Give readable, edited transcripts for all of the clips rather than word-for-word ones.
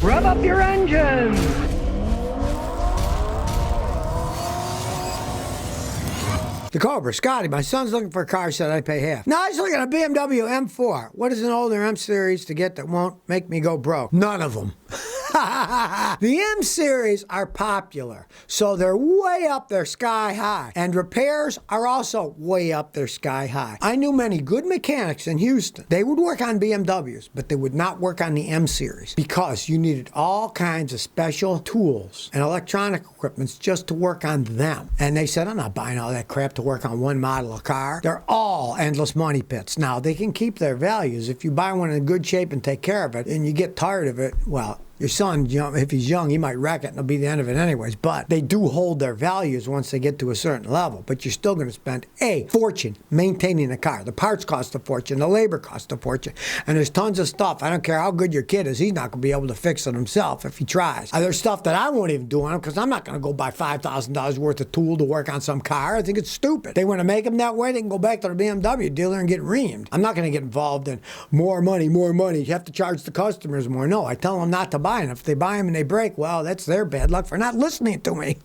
Rev up your engines! The Cobra, Scotty, my son's looking for a car, said I'd pay half. Now he's looking at a BMW M4. What is an older M series to get that won't make me go broke? None of them. The M series are popular, so they're way up there sky high. And repairs are also way up there sky high. I knew many good mechanics in Houston. They would work on BMWs, but they would not work on the M series because you needed all kinds of special tools and electronic equipments just to work on them. And they said, I'm not buying all that crap to work on one model of car. They're all endless money pits. Now, they can keep their values. If you buy one in good shape and take care of it and you get tired of it, well, your son, if he's young, he might wreck it and it'll be the end of it anyways. But they do hold their values once they get to a certain level. But you're still going to spend a fortune maintaining a car. The parts cost a fortune. The labor costs a fortune. And there's tons of stuff. I don't care how good your kid is. He's not going to be able to fix it himself if he tries. There's stuff that I won't even do on him because I'm not going to go buy $5,000 worth of tool to work on some car. I think it's stupid. They want to make them that way. They can go back to the BMW dealer and get reamed. I'm not going to get involved in more money, more money. You have to charge the customers more. No, I tell them not to buy them. If they buy them and they break, well, that's their bad luck for not listening to me.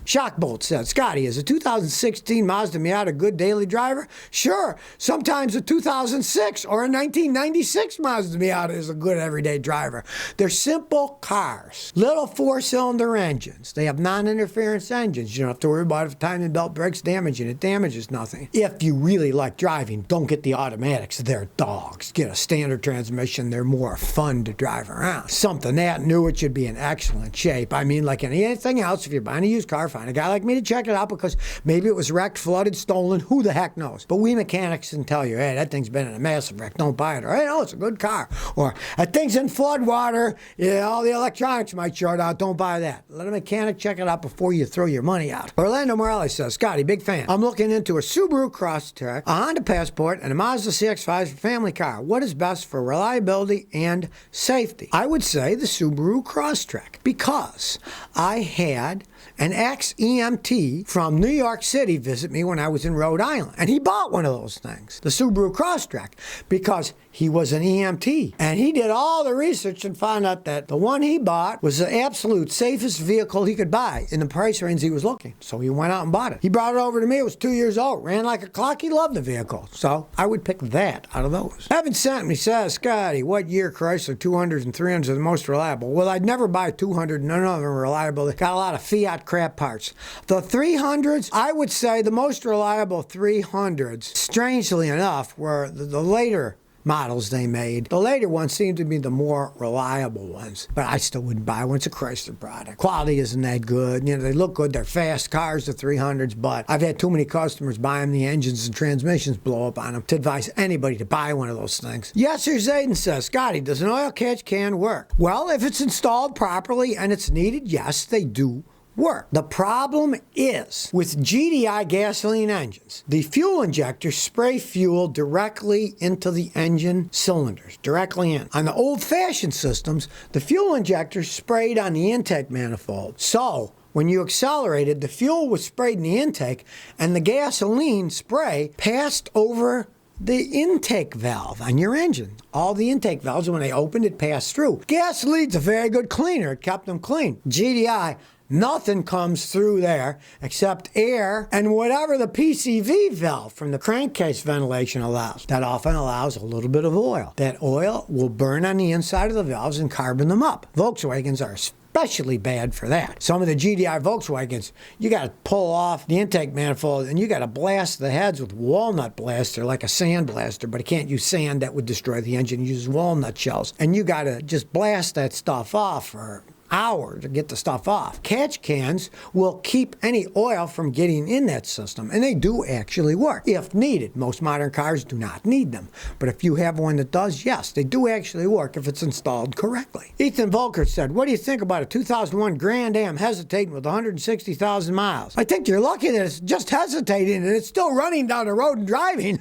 Shockbolt said, Scotty, is a 2016 Mazda Miata a good daily driver? Sure. Sometimes a 2006 or a 1996 Mazda Miata is a good everyday driver. They're simple cars. Little four-cylinder engines. They have non-interference engines. You don't have to worry about if the timing belt breaks damaging. It damages nothing. If you really like driving, don't get the automatics. They're dogs. Get a standard transmission. They're more fun to drive around. Something that new, it should be in excellent shape. I mean, like anything else, if you're buying a used car, find a guy like me to check it out because maybe it was wrecked, flooded, stolen, who the heck knows. But we mechanics can tell you, hey, that thing's been in a massive wreck, don't buy it. Or, hey, no, it's a good car. Or, that thing's in flood water, yeah, all the electronics might short out, don't buy that. Let a mechanic check it out before you throw your money out. Orlando Morales says, Scotty, big fan. I'm looking into a Subaru Crosstrek, a Honda Passport, and a Mazda CX-5 for family car. What is best for reliability and safety? I would say the Subaru Crosstrek because I had an ex-EMT from New York City visit me when I was in Rhode Island, and he bought one of those things, the Subaru Crosstrek, because he was an EMT, and he did all the research and found out that the one he bought was the absolute safest vehicle he could buy in the price range he was looking. So he went out and bought it. He brought it over to me. It was 2 years old. Ran like a clock. He loved the vehicle. So I would pick that out of those. Evan sent me, says, Scotty, what year Chrysler 200s and 300s are the most reliable? Well, I'd never buy 200. None of them are reliable. They got a lot of Fiat crap parts. The 300s, I would say the most reliable 300s, strangely enough, were the later models they made. The later ones seem to be the more reliable ones, but I still wouldn't buy one. It's a Chrysler product. Quality isn't that good. You know, they look good. They're fast cars, the 300s, but I've had too many customers buy them. The engines and transmissions blow up on them to advise anybody to buy one of those things. Yes, sir, Zayden says, Scotty, does an oil catch can work? Well, if it's installed properly and it's needed, yes, they do work. The problem is with GDI gasoline engines, the fuel injectors spray fuel directly into the engine cylinders, directly in. On the old-fashioned systems, the fuel injectors sprayed on the intake manifold. So when you accelerated, the fuel was sprayed in the intake and the gasoline spray passed over the intake valve on your engine. All the intake valves, when they opened, it passed through. Gasoline's a very good cleaner. It kept them clean. GDI, nothing comes through there except air and whatever the PCV valve from the crankcase ventilation allows. That often allows a little bit of oil. That oil will burn on the inside of the valves and carbon them up. Volkswagens are especially bad for that. Some of the GDI Volkswagens, you got to pull off the intake manifold and you got to blast the heads with walnut blaster, like a sand blaster, but it can't use sand. That would destroy the engine. It uses walnut shells. And you got to just blast that stuff off for hour to get the stuff off. Catch cans will keep any oil from getting in that system, and they do actually work if needed. Most modern cars do not need them, but if you have one that does, yes, they do actually work if it's installed correctly. Ethan Volker said, what do you think about a 2001 Grand Am hesitating with 160,000 miles? I think you're lucky that it's just hesitating and it's still running down the road and driving.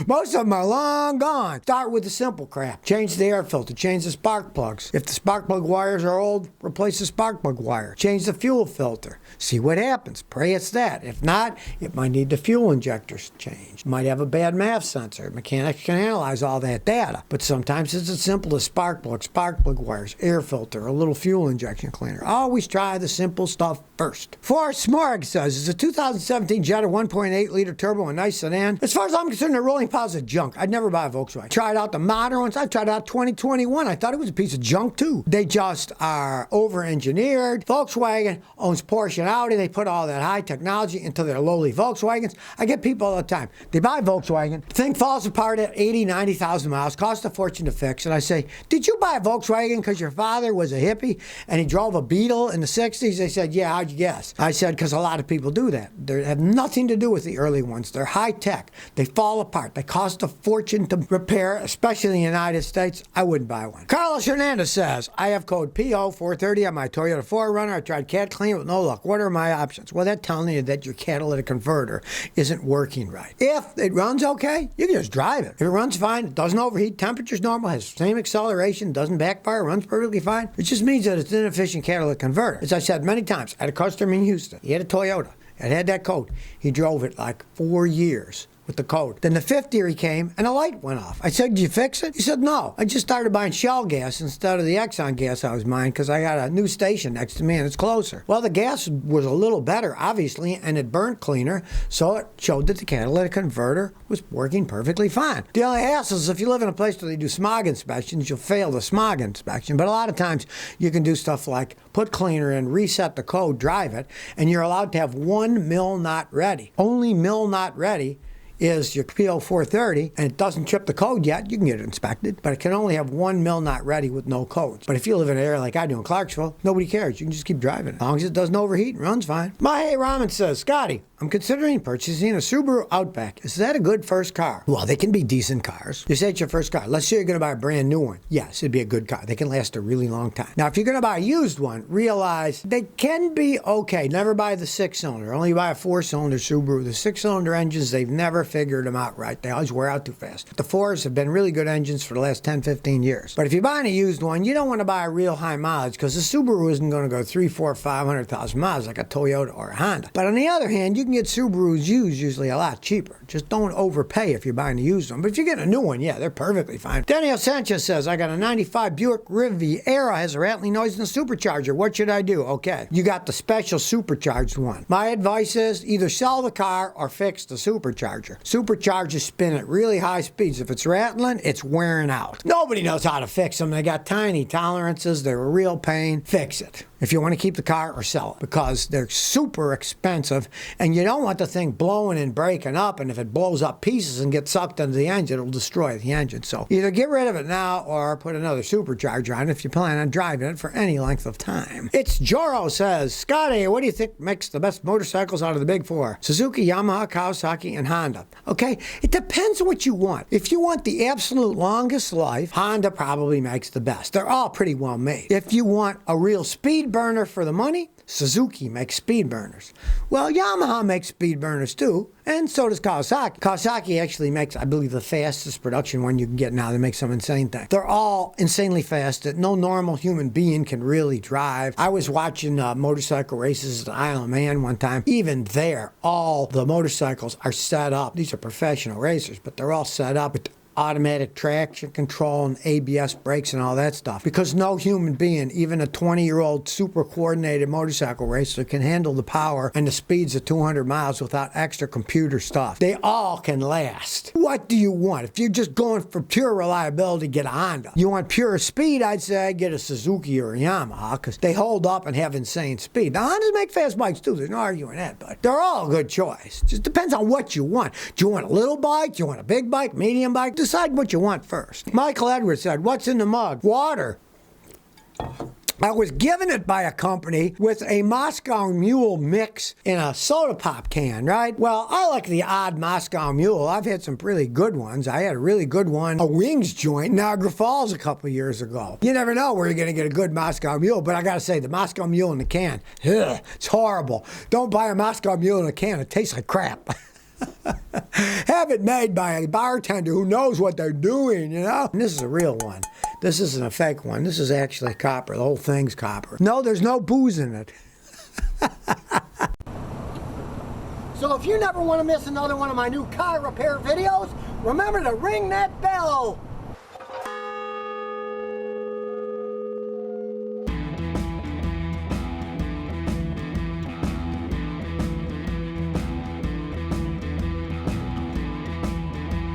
Most of them are long gone. Start with the simple crap. Change the air filter, change the spark plugs. If the spark plug wires are are old, replace the spark plug wire. Change the fuel filter. See what happens. Pray it's that. If not, it might need the fuel injectors changed. Might have a bad MAF sensor. Mechanics can analyze all that data. But sometimes it's as simple as spark plug wires, air filter, a little fuel injection cleaner. Always try the simple stuff first. Forrest Smorg says, is a 2017 Jetta 1.8-liter turbo a nice sedan? As far as I'm concerned, the rolling piles of junk. I'd never buy a Volkswagen. Tried out the modern ones. I tried out 2021. I thought it was a piece of junk too. They just are over-engineered. Volkswagen owns Porsche and Audi. They put all that high technology into their lowly Volkswagens. I get people all the time. They buy Volkswagen, the thing falls apart at 80, 90,000 miles, costs a fortune to fix. And I say, did you buy a Volkswagen because your father was a hippie and he drove a Beetle in the 60s? They said, yeah, how'd you guess? I said, because a lot of people do that. They have nothing to do with the early ones. They're high tech. They fall apart. They cost a fortune to repair, especially in the United States. I wouldn't buy one. Carlos Hernandez says, I have code PO430 on my Toyota 4Runner. I tried cat clean with no luck. What are my options? Well, that's telling you that your catalytic converter isn't working right. If it runs okay, you can just drive it. If it runs fine, it doesn't overheat, temperature's normal, has the same acceleration, doesn't backfire, runs perfectly fine, it just means that it's an inefficient catalytic converter. As I said many times, I had a customer in Houston. He had a Toyota. It had that code. He drove it like 4 years with the code. Then the fifth year he came and a light went off. I said, did you fix it? He said, no. I just started buying Shell gas instead of the Exxon gas I was buying because I got a new station next to me and it's closer. Well, the gas was a little better, obviously, and it burnt cleaner, so it showed that the catalytic converter was working perfectly fine. The only hassle is if you live in a place where they do smog inspections, you'll fail the smog inspection. But a lot of times you can do stuff like put cleaner in, reset the code, drive it, and you're allowed to have one mill not ready. Only mill not ready is your PO430, and it doesn't trip the code yet. You can get it inspected, but it can only have one mill not ready with no codes. But if you live in an area like I do in Clarksville, nobody cares. You can just keep driving it. As long as it doesn't overheat and runs fine. Mahe Raman says, Scotty, I'm considering purchasing a Subaru Outback. Is that a good first car? Well, they can be decent cars. You say it's your first car. Let's say you're going to buy a brand new one. Yes, it'd be a good car. They can last a really long time. Now, if you're going to buy a used one, realize they can be okay. Never buy the 6-cylinder. Only buy a 4-cylinder Subaru. The 6-cylinder engines, they've never figured them out right. They always wear out too fast. The 4s have been really good engines for the last 10, 15 years. But if you're buying a used one, you don't want to buy a real high mileage because the Subaru isn't going to go 3, 4, 500,000 miles like a Toyota or a Honda. But on the other hand, you can get Subarus used usually a lot cheaper. Just don't overpay if you're buying a used one. But if you get a new one, yeah, they're perfectly fine. Daniel Sanchez says, I got a 95 Buick Riviera, has a rattling noise in the supercharger. What should I do? Okay, you got the special supercharged one. My advice is either sell the car or fix the supercharger. Superchargers spin at really high speeds. If it's rattling, it's wearing out. Nobody knows how to fix them. They got tiny tolerances. They're a real pain. Fix it. If you want to keep the car or sell it, because they're super expensive and you don't want the thing blowing and breaking up, and if it blows up pieces and gets sucked into the engine, it'll destroy the engine. So either get rid of it now or put another supercharger on it if you plan on driving it for any length of time. It's Joro says, Scotty, what do you think makes the best motorcycles out of the big four? Suzuki, Yamaha, Kawasaki, and Honda. Okay, it depends what you want. If you want the absolute longest life, Honda probably makes the best. They're all pretty well made. If you want a real speed burner for the money, Suzuki makes speed burners. Well, Yamaha makes speed burners too, and so does Kawasaki. Kawasaki actually makes, I believe, the fastest production one you can get now. They make some insane thing. They're all insanely fast that no normal human being can really drive. I was watching motorcycle races at the Isle of Man one time. Even there, all the motorcycles are set up. These are professional racers, but they're all set up with automatic traction control and ABS brakes and all that stuff. Because no human being, even a 20-year-old super coordinated motorcycle racer, can handle the power and the speeds of 200 miles without extra computer stuff. They all can last. What do you want? If you're just going for pure reliability, get a Honda. You want pure speed, I'd say get a Suzuki or a Yamaha, because they hold up and have insane speed. The Hondas make fast bikes too, there's no arguing that, but they're all a good choice. Just depends on what you want. Do you want a little bike? Do you want a big bike, medium bike? Decide what you want first. Michael Edwards said, what's in the mug? Water. I was given it by a company with a Moscow Mule mix in a soda pop can, right? Well, I like the odd Moscow Mule. I've had some really good ones. I had a really good one, a Wings joint in Niagara Falls a couple of years ago. You never know where you're going to get a good Moscow Mule, but I got to say, the Moscow Mule in the can, ugh, it's horrible. Don't buy a Moscow Mule in a can. It tastes like crap. Have it made by a bartender who knows what they're doing, you know? And this is a real one. This isn't a fake one. This is actually copper. The whole thing's copper. No, there's no booze in it. So if you never want to miss another one of my new car repair videos, remember to ring that bell.